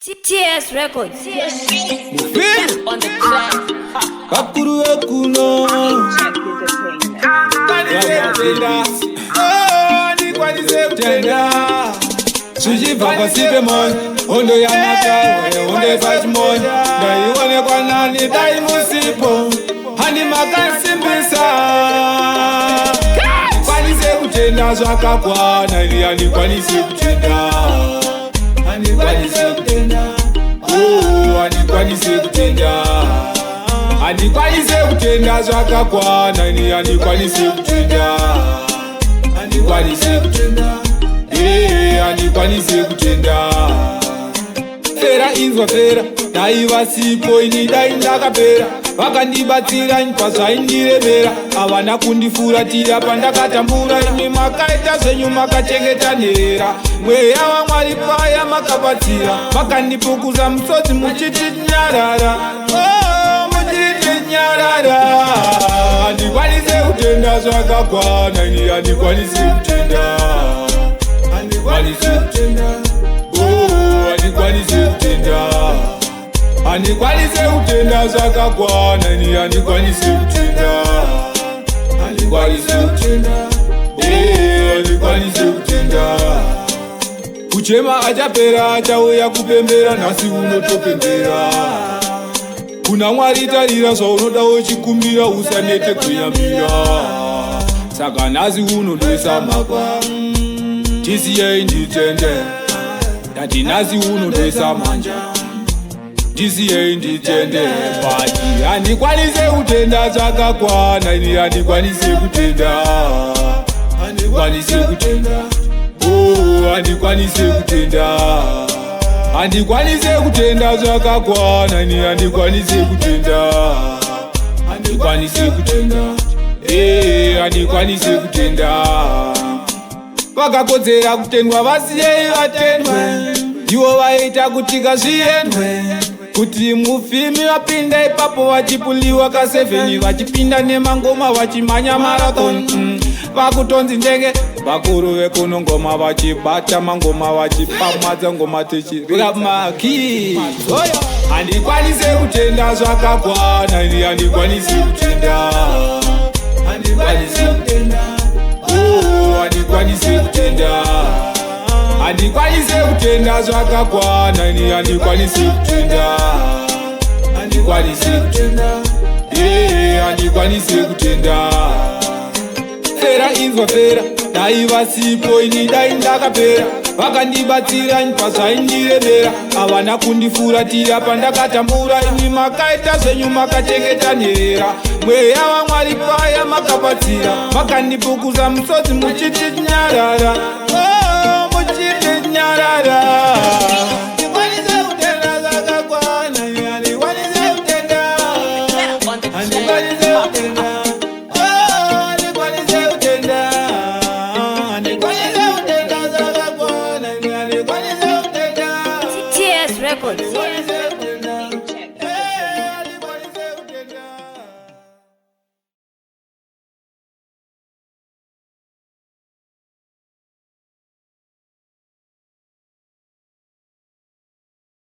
TS Records. On the track. Bakuru ekuno Kutenda Sujiva pasipe mon Ondo ya mata Onde fach mon Dai wane kwa nani Dai musipo Hani makasimbisa Kwanise kutenda Zwaka kwa Nani yani kwanise kutenda Hani kwanise kutenda Oh, hani kwanise kutenda Andikwanise kutenda zvakakwana ni andikwanise kutenda andikwanise kutenda andikwanise kutenda Fera inzwa fera dai vasipo ini dai ndakapera vakandibatsira pazvaindiremera havana kundifuratira pandakatambura imi makaita zvenyu makachengeta nhera mweya waMwari paya makabatsira makandipukuza musodzi muchiti nyarara nyarara andikwanise kutenda zvakakwana ini andikwanise kutenda andikwanise kutenda andikwanise kutenda andikwanise kutenda zvakakwana ini andikwanise kutenda andikwanise kutenda andikwanise kutenda kuchema achapera achauya kupembera nhasi unotopembera kuna Mwari tarira zvaunoda uchikumbira usanete kuyambira saka nhasi unondoisa makwa tisiyei nditende ndati nhasi unondoisa manja tisiyei nditende bati handikwanise kutenda zvakakwana ini handikwanise kutenda handikwanise kutenda handikwanise kutenda andikwanise kutenda zvakakwana ini andikwanise kutenda andikwanise kutenda andikwanise kutenda vakakodzera kutendwa vasiyei vatendwe ivo vaita kuti kazviendwe kuti mufimi vapinda ipapo vachipuliwa ka7 vachipinda nemangoma vachimhanya marathon vakutonzi ndenge vakuru vekuno ngoma vachibata mangoma vachipamadza ngoma tichirika maki handikwanise kutenda zvakakwana ini handikwanise kutenda handikwanise kutenda handikwanise kutenda handikwanise kutenda zvakakwana ini handikwanise kutenda handikwanise kutenda handikwanise kutenda Fera inzwa fera dai vasipo ini dai ndakapera vakandibatsira pazvaindiremera havana kundifuratira pandakatambura imi makaita zvenyu makachengeta nhera mweya waMwari paya makabatsira makandipukuza musodzi muchiti nyarara